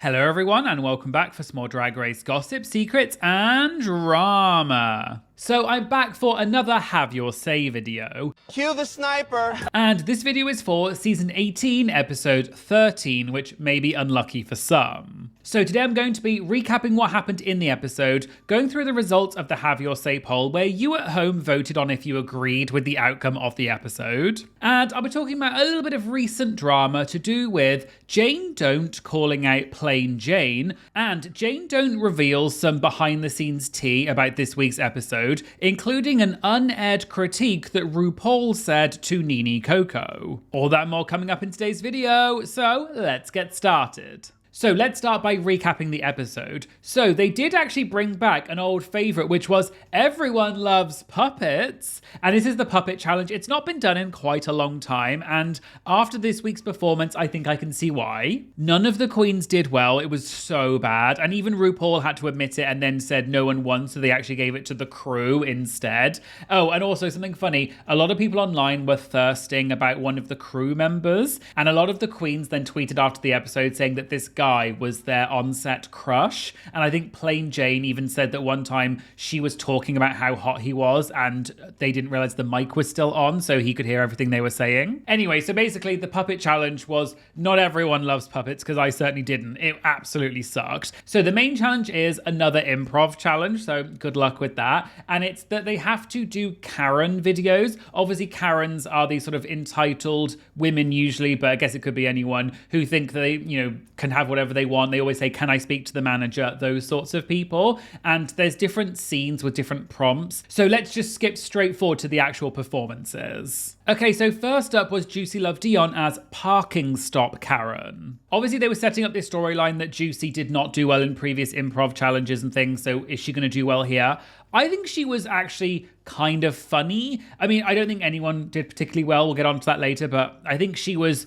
Hello everyone and welcome back for some more Drag Race gossip, secrets and drama. So I'm back for another Have Your Say video. Cue the sniper! And this video is for season 18, episode 13, which may be unlucky for some. So today I'm going to be recapping what happened in the episode, going through the results of the Have Your Say poll where you at home voted on if you agreed with the outcome of the episode. And I'll be talking about a little bit of recent drama to do with Jane Don't calling out Plain Jane, and Jane Don't reveals some behind the scenes tea about this week's episode, including an unaired critique that RuPaul said to Nini Coco. All that and more coming up in today's video, so let's get started. So let's start by recapping the episode. So they did actually bring back an old favourite, which was Everyone Loves Puppets. And this is the Puppet Challenge. It's not been done in quite a long time. And after this week's performance, I think I can see why. None of the queens did well. It was so bad. And even RuPaul had to admit it and then said no one won. So they actually gave it to the crew instead. Oh, and also something funny. A lot of people online were thirsting about one of the crew members. And a lot of the queens then tweeted after the episode saying that this guy was their on-set crush. And I think Plain Jane even said that one time she was talking about how hot he was and they didn't realize the mic was still on so he could hear everything they were saying. Anyway, so basically the puppet challenge was not everyone loves puppets, because I certainly didn't. It absolutely sucked. So the main challenge is another improv challenge, so good luck with that. And it's that they have to do Karen videos. Obviously Karens are these sort of entitled women usually, but I guess it could be anyone who think that they, can have whatever they want. They always say, can I speak to the manager? Those sorts of people. And there's different scenes with different prompts. So let's just skip straight forward to the actual performances. Okay, so first up was Juicy Love Dion as Parking Stop Karen. Obviously they were setting up this storyline that Juicy did not do well in previous improv challenges and things, so is she going to do well here? I think she was actually kind of funny. I mean, I don't think anyone did particularly well. We'll get onto that later, but I think she was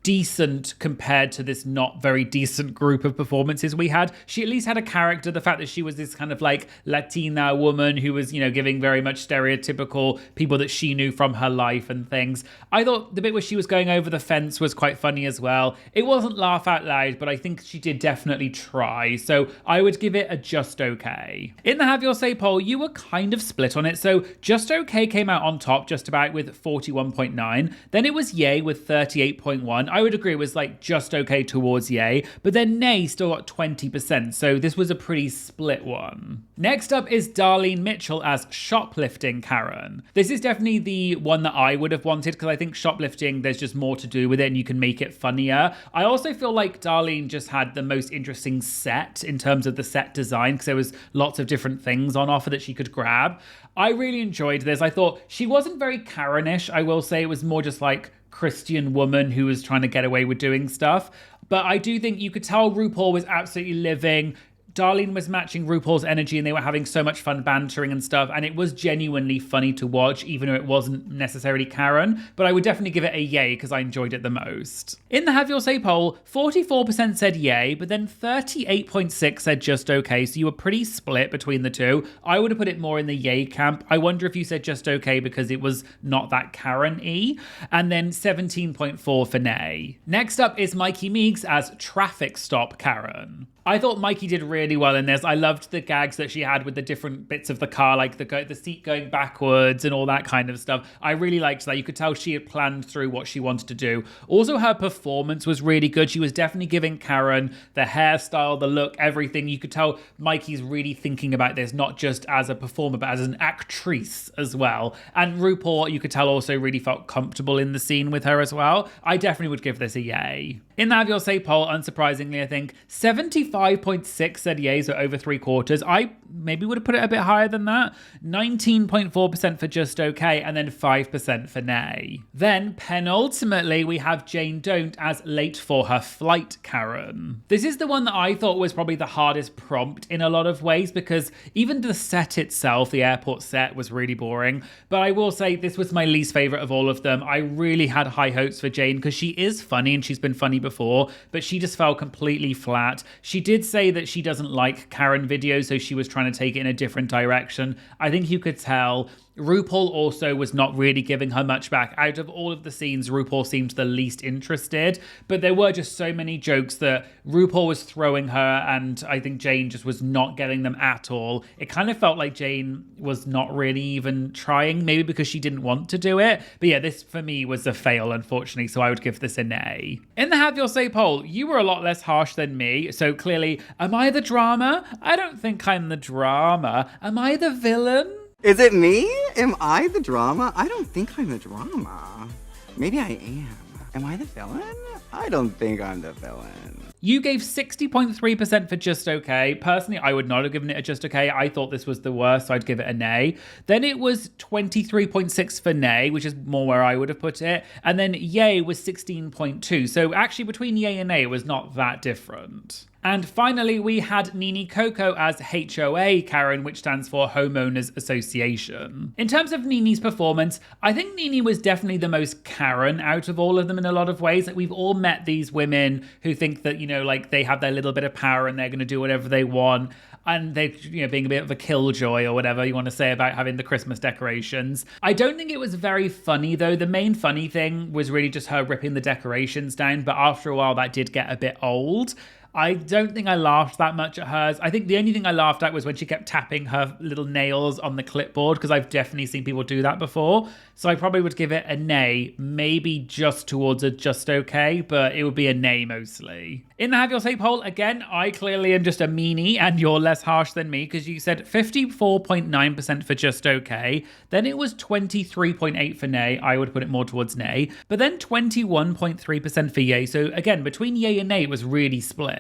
decent compared to this not very decent group of performances we had. She at least had a character. The fact that she was this kind of like Latina woman who was, giving very much stereotypical people that she knew from her life and things. I thought the bit where she was going over the fence was quite funny as well. It wasn't laugh out loud, but I think she did definitely try. So I would give it a just okay. In the Have Your Say poll, you were kind of split on it. So just okay came out on top just about with 41.9. Then it was yay with 38.1. I would agree it was like just okay towards yay, but then nay still got 20%, so this was a pretty split one. Next up is Darlene Mitchell as Shoplifting Karen. This is definitely the one that I would have wanted, because I think shoplifting, there's just more to do with it and you can make it funnier. I also feel like Darlene just had the most interesting set in terms of the set design, because there was lots of different things on offer that she could grab. I really enjoyed this. I thought she wasn't very Karen-ish, I will say. It was more just like Christian woman who was trying to get away with doing stuff. But I do think you could tell RuPaul was absolutely living. Darlene was matching RuPaul's energy and they were having so much fun bantering and stuff, and it was genuinely funny to watch, even though it wasn't necessarily Karen. But I would definitely give it a yay because I enjoyed it the most. In the Have Your Say poll, 44% said yay, but then 38.6% said just okay, so you were pretty split between the two. I would have put it more in the yay camp. I wonder if you said just okay because it was not that Karen-y. And then 17.4% for nay. Next up is Mikey Meeks as Traffic Stop Karen. I thought Mikey did really well in this. I loved the gags that she had with the different bits of the car, like the seat going backwards and all that kind of stuff. I really liked that. You could tell she had planned through what she wanted to do. Also, her performance was really good. She was definitely giving Karen the hairstyle, the look, everything. You could tell Mikey's really thinking about this, not just as a performer, but as an actress as well. And RuPaul, you could tell, also really felt comfortable in the scene with her as well. I definitely would give this a yay. In the Have Your Say poll, unsurprisingly, I think 75.6% said yay, so over 3/4. I maybe would have put it a bit higher than that. 19.4% for just okay, and then 5% for nay. Then, penultimately, we have Jane Don't as Late for Her Flight Karen. This is the one that I thought was probably the hardest prompt in a lot of ways, because even the set itself, the airport set, was really boring. But I will say this was my least favourite of all of them. I really had high hopes for Jane, because she is funny and she's been funny before, but she just fell completely flat. She did say that she doesn't like Karen videos, so she was trying to take it in a different direction. I think you could tell RuPaul also was not really giving her much back. Out of all of the scenes, RuPaul seemed the least interested, but there were just so many jokes that RuPaul was throwing her, and I think Jane just was not getting them at all. It kind of felt like Jane was not really even trying, maybe because she didn't want to do it. But yeah, this for me was a fail, unfortunately, so I would give this an A. In the Have Your Say poll, you were a lot less harsh than me, so clearly, am I the drama? I don't think I'm the drama. Am I the villain? Is it me? Am I the drama? I don't think I'm the drama. Maybe I am. Am I the villain? I don't think I'm the villain. You gave 60.3% for just okay. Personally, I would not have given it a just okay. I thought this was the worst, so I'd give it a nay. Then it was 23.6 for nay, which is more where I would have put it. And then yay was 16.2. So actually between yay and nay, it was not that different. And finally, we had Nini Coco as HOA Karen, which stands for Homeowners Association. In terms of Nini's performance, I think Nini was definitely the most Karen out of all of them in a lot of ways. Like, we've all met these women who think that, like they have their little bit of power and they're going to do whatever they want. And they, being a bit of a killjoy or whatever you want to say about having the Christmas decorations. I don't think it was very funny, though. The main funny thing was really just her ripping the decorations down. But after a while, that did get a bit old. I don't think I laughed that much at hers. I think the only thing I laughed at was when she kept tapping her little nails on the clipboard, because I've definitely seen people do that before. So I probably would give it a nay, maybe just towards a just okay, but it would be a nay mostly. In the Have Your Say poll, again, I clearly am just a meanie and you're less harsh than me, because you said 54.9% for just okay. Then it was 23.8 for nay. I would put it more towards nay. But then 21.3% for yay. So again, between yay and nay, it was really split.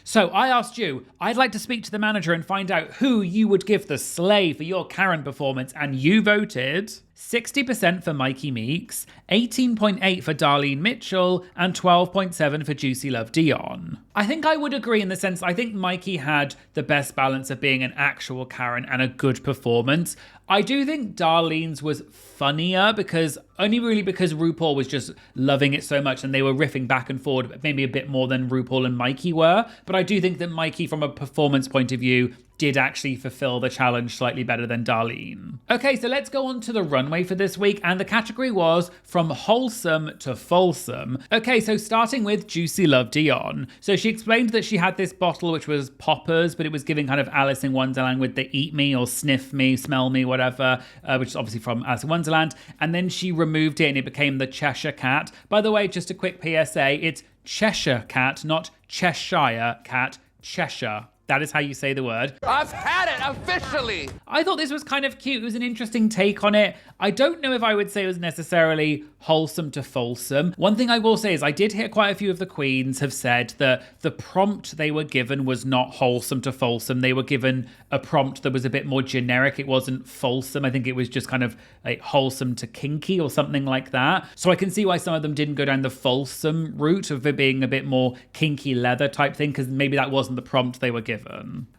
So I asked you, I'd like to speak to the manager and find out who you would give the slay for your Karen performance, and you voted 60% for Mikey Meeks, 18.8% for Darlene Mitchell, and 12.7% for Juicy Love Dion. I think I would agree in the sense I think Mikey had the best balance of being an actual Karen and a good performance. I do think Darlene's was funnier because RuPaul was just loving it so much and they were riffing back and forward, maybe a bit more than RuPaul and Mikey were. But I do think that Mikey, from a performance point of view, did actually fulfill the challenge slightly better than Darlene. Okay, so let's go on to the runway for this week, and the category was from Wholesome to Folsom. Okay, so starting with Juicy Love Dion. So she explained that she had this bottle which was poppers, but it was giving kind of Alice in Wonderland with the eat me or sniff me, smell me, whatever, which is obviously from Alice in Wonderland. And then she removed it and it became the Cheshire Cat. By the way, just a quick PSA, it's Cheshire Cat, not Cheshire Cat, Cheshire. That is how you say the word. I've had it officially. I thought this was kind of cute. It was an interesting take on it. I don't know if I would say it was necessarily wholesome to Folsom. One thing I will say is I did hear quite a few of the queens have said that the prompt they were given was not wholesome to Folsom. They were given a prompt that was a bit more generic. It wasn't Folsom. I think it was just kind of like wholesome to kinky or something like that. So I can see why some of them didn't go down the Folsom route of it being a bit more kinky leather type thing, because maybe that wasn't the prompt they were given.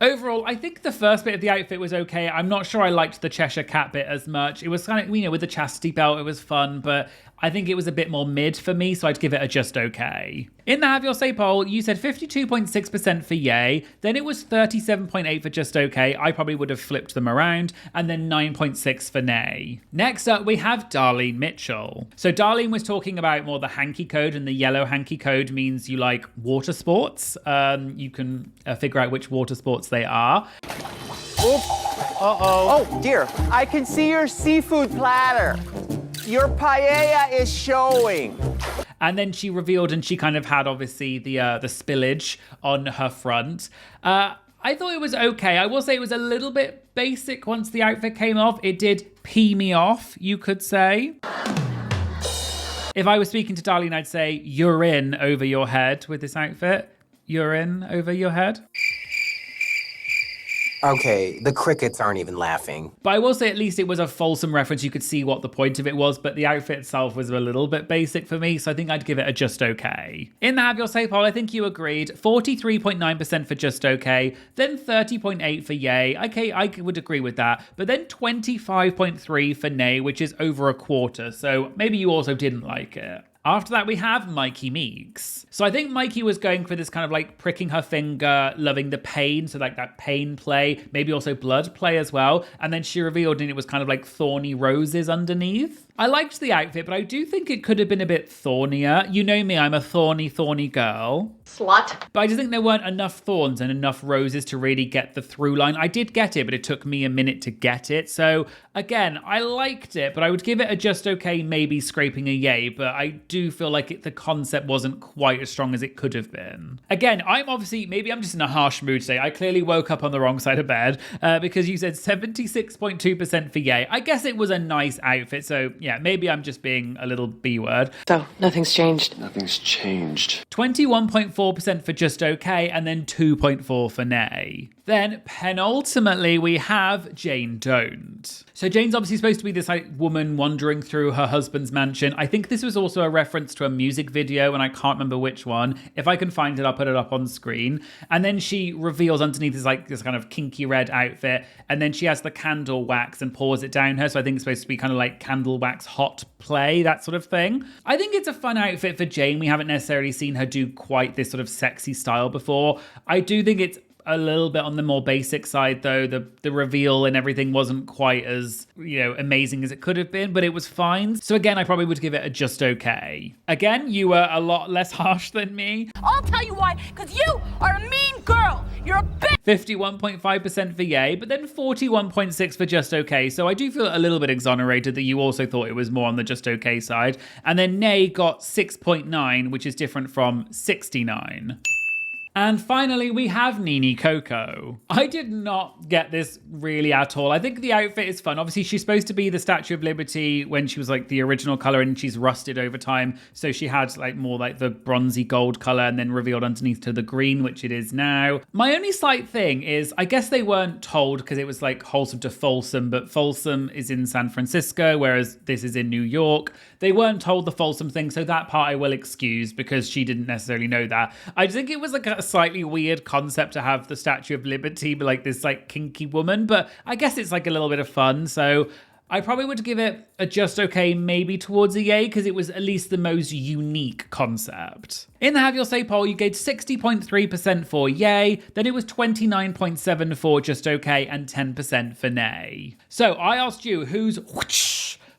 Overall, I think the first bit of the outfit was okay. I'm not sure I liked the Cheshire Cat bit as much. It was kind of, with the chastity belt, it was fun, but I think it was a bit more mid for me, so I'd give it a just okay. In the Have Your Say poll, you said 52.6% for yay, then it was 37.8% for just okay. I probably would have flipped them around, and then 9.6% for nay. Next up, we have Darlene Mitchell. So Darlene was talking about more the hanky code, and the yellow hanky code means you like water sports. You can figure out which water sports they are. Oops. Uh-oh. Oh, dear. I can see your seafood platter. Your paella is showing. And then she revealed, and she kind of had obviously the spillage on her front. I thought it was okay. I will say it was a little bit basic once the outfit came off. It did pee me off, you could say. If I was speaking to Darlene, I'd say you're in over your head with this outfit. You're in over your head. Okay, the crickets aren't even laughing. But I will say at least it was a Folsom reference. You could see what the point of it was, but the outfit itself was a little bit basic for me, so I think I'd give it a just okay. In the Have Your Say poll, I think you agreed. 43.9% for just okay, then 30.8% for yay. Okay, I would agree with that. But then 25.3% for nay, which is over a quarter, so maybe you also didn't like it. After that, we have Mikey Meeks. So I think Mikey was going for this kind of like pricking her finger, loving the pain. So like that pain play, maybe also blood play as well. And then she revealed and it was kind of like thorny roses underneath. I liked the outfit, but I do think it could have been a bit thornier. You know me, I'm a thorny girl. Slut. But I just think there weren't enough thorns and enough roses to really get the through line. I did get it, but it took me a minute to get it. So again, I liked it, but I would give it a just okay, maybe scraping a yay. But I do feel like the concept wasn't quite as strong as it could have been. Again, maybe I'm just in a harsh mood today. I clearly woke up on the wrong side of bed because you said 76.2% for yay. I guess it was a nice outfit. So yeah, maybe I'm just being a little B-word. So, nothing's changed. Nothing's changed. 21.4% for just okay, and then 2.4 for nay. Then, penultimately, we have Jane Don't. So Jane's obviously supposed to be this like woman wandering through her husband's mansion. I think this was also a reference to a music video, and I can't remember which one. If I can find it, I'll put it up on screen. And then she reveals underneath this kind of kinky red outfit, and then she has the candle wax and pours it down her. So I think it's supposed to be kind of like candle wax hot play, that sort of thing. I think it's a fun outfit for Jane. We haven't necessarily seen her do quite this sort of sexy style before. I do think it's a little bit on the more basic side, though. The reveal and everything wasn't quite as, amazing as it could have been, but it was fine. So again, I probably would give it a just okay. Again, you were a lot less harsh than me. I'll tell you why, because you are a mean girl. You're a bitch. 51.5% for yay, but then 41.6% for just okay. So I do feel a little bit exonerated that you also thought it was more on the just okay side. And then nay got 6.9, which is different from 69. And finally, we have Nini Coco. I did not get this really at all. I think the outfit is fun. Obviously, she's supposed to be the Statue of Liberty when she was like the original color, and she's rusted over time. So she had like more like the bronzy gold color and then revealed underneath to the green, which it is now. My only slight thing is, I guess they weren't told because it was like Wholesome to Folsom, but Folsom is in San Francisco, whereas this is in New York. They weren't told the Folsom thing, so that part I will excuse because she didn't necessarily know that. I think it was like a slightly weird concept to have the Statue of Liberty be like this like kinky woman, but I guess it's like a little bit of fun. So I probably would give it a just okay, maybe towards a yay, because it was at least the most unique concept. In the Have Your Say poll, you gave 60.3% for yay, then it was 29.7% for just okay, and 10% for nay. So I asked you, who's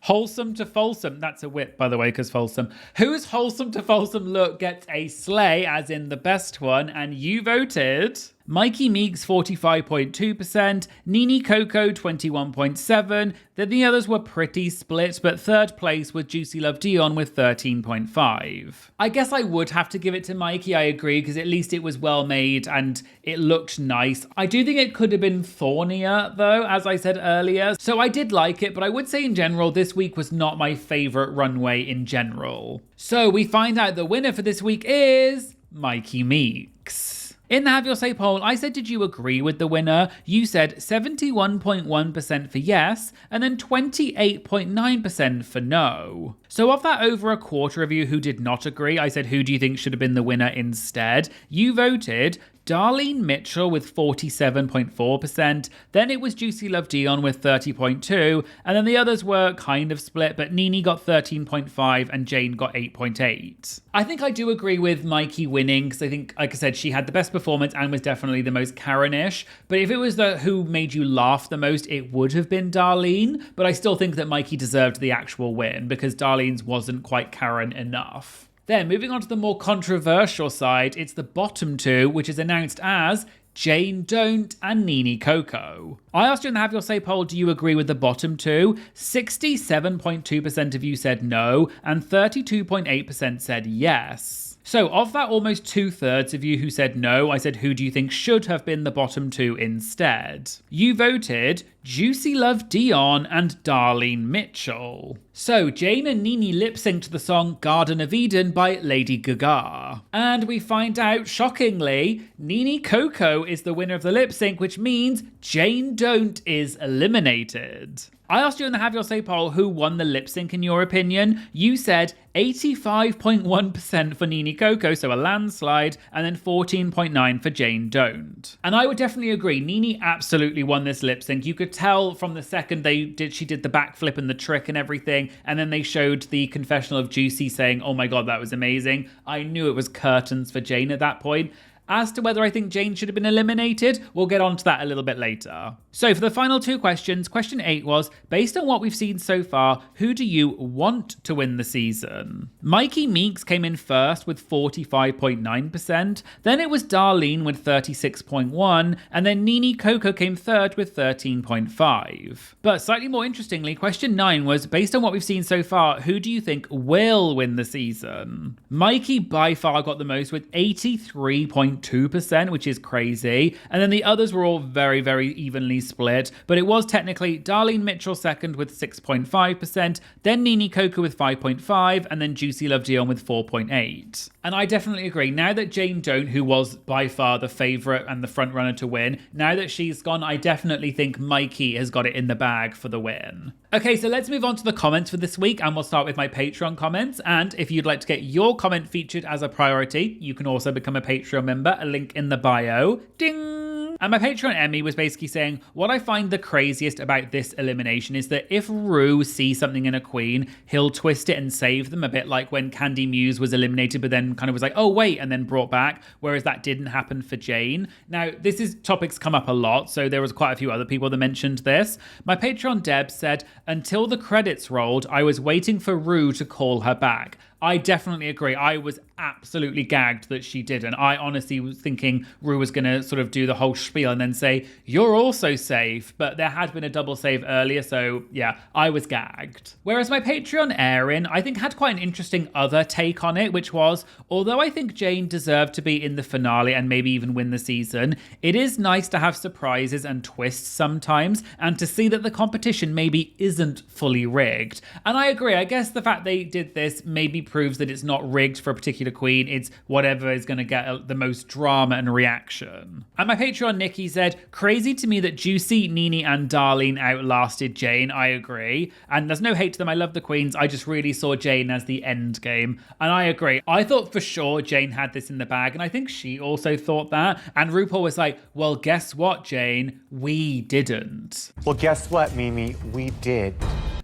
Wholesome to Folsom? That's a whip, by the way, because Folsom. Whose Wholesome to Folsom look gets a slay, as in the best one? And you voted Mikey Meeks 45.2%, Nini Coco 21.7%, then the others were pretty split, but third place was Juicy Love Dion with 13.5%. I guess I would have to give it to Mikey, I agree, because at least it was well made and it looked nice. I do think it could have been thornier though, as I said earlier, so I did like it, but I would say in general, this week was not my favorite runway in general. So we find out the winner for this week is Mikey Meeks. In the Have Your Say poll, I said, did you agree with the winner? You said 71.1% for yes, and then 28.9% for no. So of that over a quarter of you who did not agree, I said, who do you think should have been the winner instead? You voted Darlene Mitchell with 47.4%, then it was Juicy Love Dion with 30.2%, and then the others were kind of split, but Nini got 13.5% and Jane got 8.8%. I think I do agree with Mikey winning, because I think, like I said, she had the best performance and was definitely the most Karen-ish, but if it was the who made you laugh the most, it would have been Darlene, but I still think that Mikey deserved the actual win, because Darlene's wasn't quite Karen enough. Then, moving on to the more controversial side, it's the bottom two, which is announced as Jane Don't and Nini Coco. I asked you in the Have Your Say poll, do you agree with the bottom two? 67.2% of you said no, and 32.8% said yes. So of that almost 2/3 of you who said no, I said, who do you think should have been the bottom two instead? You voted Juicy Love Dion and Darlene Mitchell. So Jane and Nini lip-sync to the song Garden of Eden by Lady Gaga. And we find out, shockingly, Nini Coco is the winner of the lip-sync, which means Jane Don't is eliminated. I asked you in the Have Your Say poll who won the lip sync in your opinion. You said 85.1% for Nini Coco, so a landslide, and then 14.9% for Jane Don't. And I would definitely agree, Nini absolutely won this lip sync. You could tell from the second she did the backflip and the trick and everything, and then they showed the confessional of Juicy saying, oh my god, that was amazing. I knew it was curtains for Jane at that point. As to whether I think Jane should have been eliminated, we'll get on to that a little bit later. So for the final two questions, question 8 was, based on what we've seen so far, who do you want to win the season? Mikey Meeks came in first with 45.9%, then it was Darlene with 36.1%, and then Nini Coco came third with 13.5%. But slightly more interestingly, question 9 was, based on what we've seen so far, who do you think will win the season? Mikey by far got the most with 83.2%, which is crazy. And then the others were all very, very evenly split. But it was technically Darlene Mitchell second with 6.5%, then Nini Coco with 5.5%, and then Juicy Love Dion with 4.8%. And I definitely agree. Now that Jane Don't, who was by far the favourite and the front runner to win, now that she's gone, I definitely think Mikey has got it in the bag for the win. Okay, so let's move on to the comments for this week, and we'll start with my Patreon comments. And if you'd like to get your comment featured as a priority, you can also become a Patreon member, a link in the bio. Ding! And my Patreon Emmy was basically saying, what I find the craziest about this elimination is that if Ru sees something in a queen, he'll twist it and save them, a bit like when Candy Muse was eliminated, but then kind of was like, oh wait, and then brought back, whereas that didn't happen for Jane. Now, topics come up a lot, so there was quite a few other people that mentioned this. My Patreon Deb said, until the credits rolled, I was waiting for Ru to call her back. I definitely agree. I was absolutely gagged that she didn't. I honestly was thinking Ru was going to sort of do the whole spiel and then say, you're also safe. But there had been a double save earlier, so yeah, I was gagged. Whereas my Patreon Erin, I think had quite an interesting other take on it, which was, although I think Jane deserved to be in the finale and maybe even win the season, it is nice to have surprises and twists sometimes, and to see that the competition maybe isn't fully rigged. And I agree. I guess the fact they did this maybe proves that it's not rigged for a particular queen, it's whatever is going to get the most drama and reaction. And my Patreon Nikki said, crazy to me that Juicy, Nini and Darlene outlasted Jane. I agree. And there's no hate to them, I love the queens, I just really saw Jane as the end game. And I agree. I thought for sure Jane had this in the bag, and I think she also thought that. And RuPaul was like, well, guess what, Jane? We didn't. Well, guess what, Mimi? We did.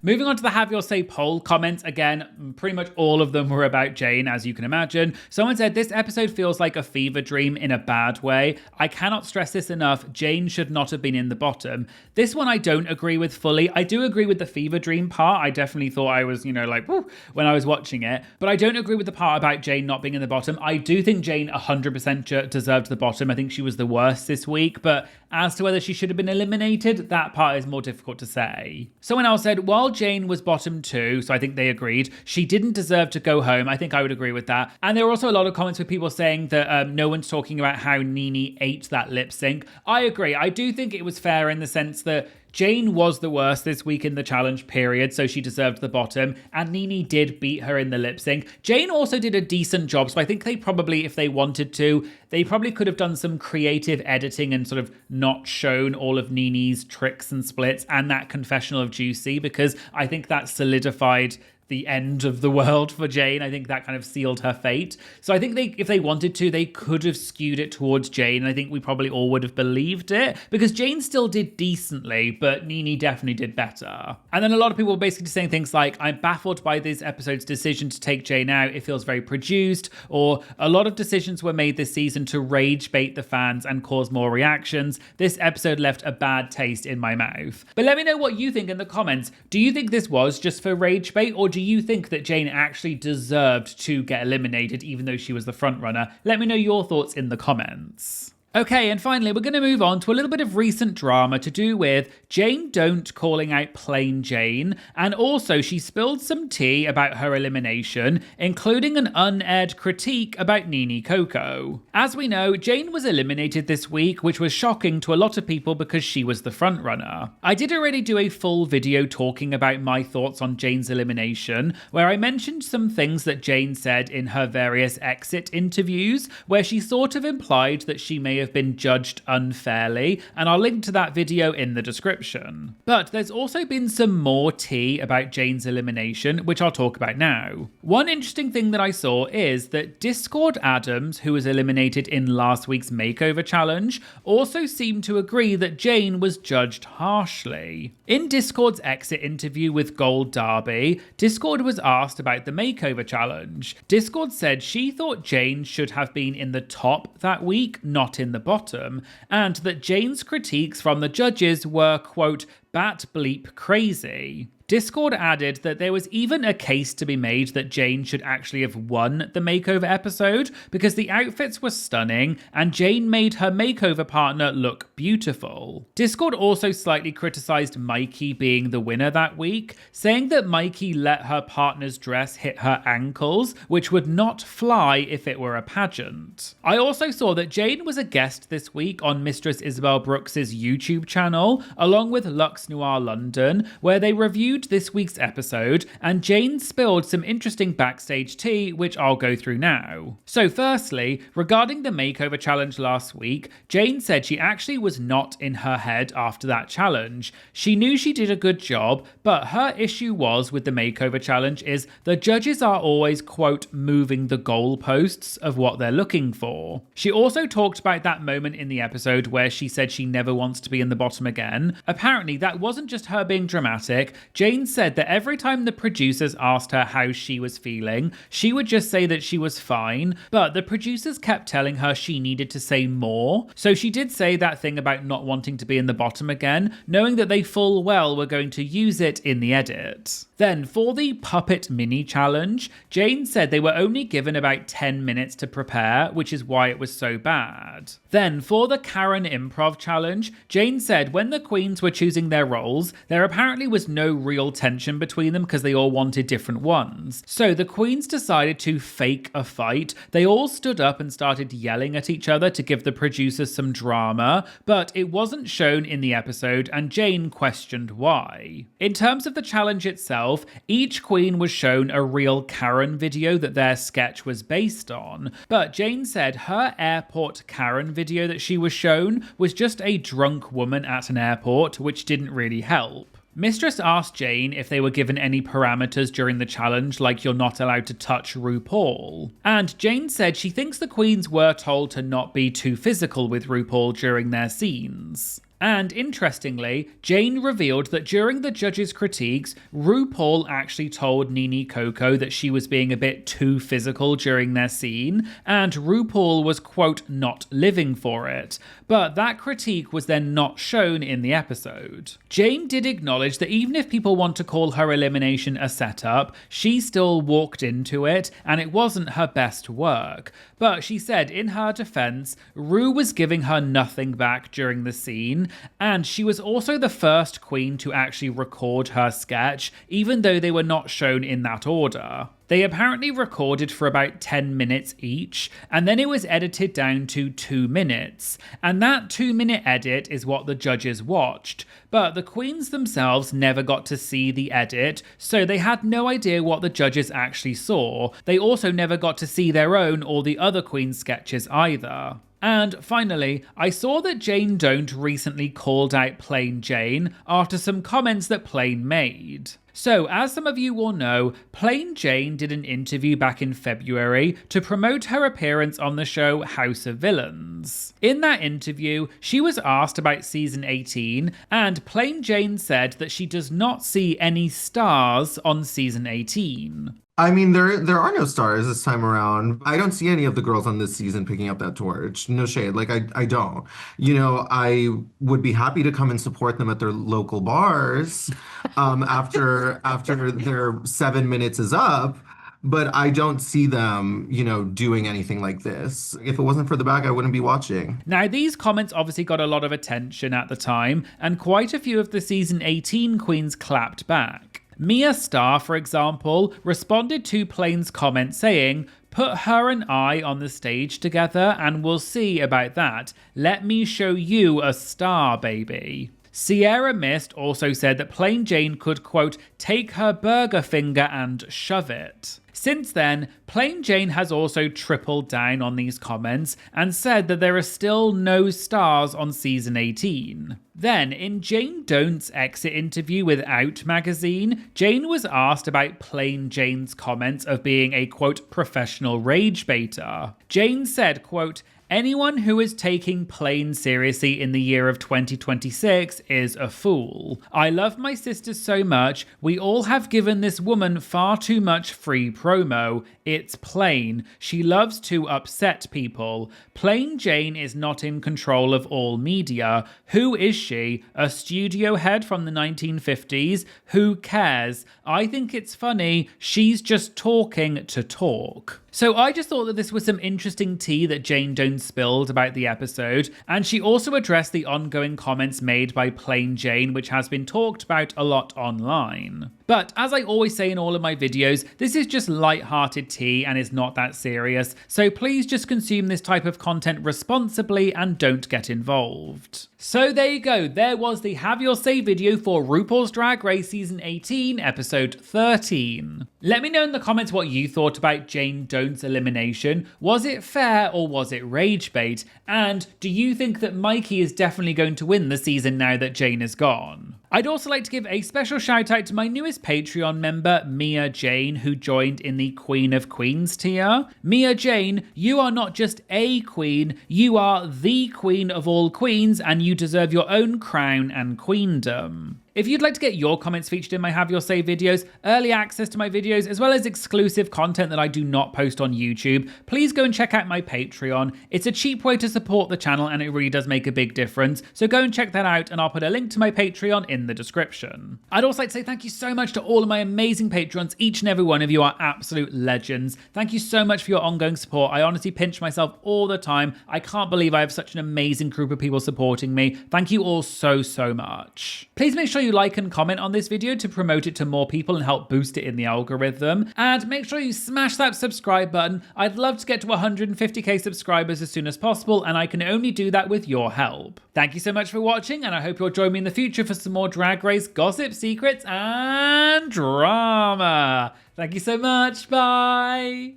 Moving on to the Have Your Say poll comments, again, pretty much all of them were about Jane, as you can imagine. Someone said, this episode feels like a fever dream in a bad way. I cannot stress this enough. Jane should not have been in the bottom. This one I don't agree with fully. I do agree with the fever dream part. I definitely thought I was, like, woo, when I was watching it. But I don't agree with the part about Jane not being in the bottom. I do think Jane 100% deserved the bottom. I think she was the worst this week. But as to whether she should have been eliminated, that part is more difficult to say. Someone else said, while Jane was bottom too, so I think they agreed, she didn't deserve to go home. I think I would agree with that. And there were also a lot of comments with people saying that no one's talking about how Nini ate that lip sync. I agree. I do think it was fair in the sense that Jane was the worst this week in the challenge period, so she deserved the bottom, and Nini did beat her in the lip sync. Jane also did a decent job, so I think they probably, if they wanted to, they probably could have done some creative editing and sort of not shown all of Nini's tricks and splits and that confessional of Juicy, because I think that solidified the end of the world for Jane. I think that kind of sealed her fate. So I think if they wanted to, they could have skewed it towards Jane. And I think we probably all would have believed it, because Jane still did decently, but Nini definitely did better. And then a lot of people were basically saying things like, I'm baffled by this episode's decision to take Jane out. It feels very produced, or a lot of decisions were made this season to rage bait the fans and cause more reactions. This episode left a bad taste in my mouth. But let me know what you think in the comments. Do you think this was just for rage bait, or do you think that Jane actually deserved to get eliminated even though she was the front runner? Let me know your thoughts in the comments. Okay, and finally, we're going to move on to a little bit of recent drama to do with Jane Don't calling out plain Jane, and also she spilled some tea about her elimination, including an unaired critique about Nini Coco. As we know, Jane was eliminated this week, which was shocking to a lot of people because she was the frontrunner. I did already do a full video talking about my thoughts on Jane's elimination, where I mentioned some things that Jane said in her various exit interviews, where she sort of implied that she may have have been judged unfairly, and I'll link to that video in the description. But there's also been some more tea about Jane's elimination, which I'll talk about now. One interesting thing that I saw is that Discord Adams, who was eliminated in last week's makeover challenge, also seemed to agree that Jane was judged harshly. In Discord's exit interview with Gold Derby, Discord was asked about the makeover challenge. Discord said she thought Jane should have been in the top that week, not in the bottom, and that Jane's critiques from the judges were, quote, bat bleep crazy. Discord added that there was even a case to be made that Jane should actually have won the makeover episode because the outfits were stunning and Jane made her makeover partner look beautiful. Discord also slightly criticised Mikey being the winner that week, saying that Mikey let her partner's dress hit her ankles, which would not fly if it were a pageant. I also saw that Jane was a guest this week on Mistress Isabel Brooks's YouTube channel, along with Lux Noir London, where they reviewed this week's episode, and Jane spilled some interesting backstage tea, which I'll go through now. So firstly, regarding the makeover challenge last week, Jane said she actually was not in her head after that challenge. She knew she did a good job, but her issue was with the makeover challenge is the judges are always, quote, moving the goalposts of what they're looking for. She also talked about that moment in the episode where she said she never wants to be in the bottom again. Apparently, that wasn't just her being dramatic. Jane said that every time the producers asked her how she was feeling, she would just say that she was fine, but the producers kept telling her she needed to say more. So she did say that thing about not wanting to be in the bottom again, knowing that they full well were going to use it in the edit. Then for the puppet mini challenge, Jane said they were only given about 10 minutes to prepare, which is why it was so bad. Then for the Karen improv challenge, Jane said when the queens were choosing their roles, there apparently was no real tension between them because they all wanted different ones. So the queens decided to fake a fight. They all stood up and started yelling at each other to give the producers some drama, but it wasn't shown in the episode and Jane questioned why. In terms of the challenge itself, each queen was shown a real Karen video that their sketch was based on, but Jane said her airport Karen video that she was shown was just a drunk woman at an airport, which didn't really help. Mistress asked Jane if they were given any parameters during the challenge, like you're not allowed to touch RuPaul. And Jane said she thinks the queens were told to not be too physical with RuPaul during their scenes. And interestingly, Jane revealed that during the judges' critiques, RuPaul actually told Nini Coco that she was being a bit too physical during their scene, and RuPaul was, quote, not living for it. But that critique was then not shown in the episode. Jane did acknowledge that even if people want to call her elimination a setup, she still walked into it, and it wasn't her best work. But she said in her defense, Ru was giving her nothing back during the scene, and she was also the first queen to actually record her sketch, even though they were not shown in that order. They apparently recorded for about 10 minutes each, and then it was edited down to 2 minutes. And that 2-minute edit is what the judges watched. But the queens themselves never got to see the edit, so they had no idea what the judges actually saw. They also never got to see their own or the other queens' sketches either. And finally, I saw that Jane Don't recently called out Plain Jane after some comments that Plain made. So, as some of you will know, Plain Jane did an interview back in February to promote her appearance on the show House of Villains. In that interview, she was asked about season 18, and Plain Jane said that she does not see any stars on season 18. I mean, there are no stars this time around. I don't see any of the girls on this season picking up that torch. No shade. Like, I don't. You know, I would be happy to come and support them at their local bars after their 7 minutes is up. But I don't see them, you know, doing anything like this. If it wasn't for the bag, I wouldn't be watching. Now, these comments obviously got a lot of attention at the time, and quite a few of the season 18 queens clapped back. Mia Starr, for example, responded to Plain's comment saying, "Put her and I on the stage together and we'll see about that. Let me show you a star, baby." Sierra Mist also said that Plain Jane could, quote, take her burger finger and shove it. Since then, Plain Jane has also tripled down on these comments and said that there are still no stars on season 18. Then, in Jane Dont's exit interview with Out magazine, Jane was asked about Plain Jane's comments of being a, quote, professional rage baiter. Jane said, quote, anyone who is taking Plain seriously in the year of 2026 is a fool. I love my sisters so much. We all have given this woman far too much free promo. It's Plain. She loves to upset people. Plain Jane is not in control of all media. Who is she? A studio head from the 1950s? Who cares? I think it's funny. She's just talking to talk. So I just thought that this was some interesting tea that Jane Don't spilled about the episode, and she also addressed the ongoing comments made by Plain Jane, which has been talked about a lot online. But as I always say in all of my videos, this is just light-hearted tea and is not that serious, so please just consume this type of content responsibly and don't get involved. So there you go, there was the Have Your Say video for RuPaul's Drag Race Season 18, Episode 13. Let me know in the comments what you thought about Jane Dont's elimination. Was it fair or was it rage bait? And do you think that Mikey is definitely going to win the season now that Jane is gone? I'd also like to give a special shout out to my newest Patreon member, Mia Jane, who joined in the Queen of Queens tier. Mia Jane, you are not just a queen, you are the queen of all queens, and you deserve your own crown and queendom. If you'd like to get your comments featured in my Have Your Say videos, early access to my videos, as well as exclusive content that I do not post on YouTube, please go and check out my Patreon. It's a cheap way to support the channel and it really does make a big difference. So go and check that out and I'll put a link to my Patreon in the description. I'd also like to say thank you so much to all of my amazing Patrons. Each and every one of you are absolute legends. Thank you so much for your ongoing support. I honestly pinch myself all the time. I can't believe I have such an amazing group of people supporting me. Thank you all so much. Please make sure you like and comment on this video to promote it to more people and help boost it in the algorithm. And make sure you smash that subscribe button. I'd love to get to 150k subscribers as soon as possible, and I can only do that with your help. Thank you so much for watching, and I hope you'll join me in the future for some more Drag Race gossip, secrets, and drama. Thank you so much. Bye.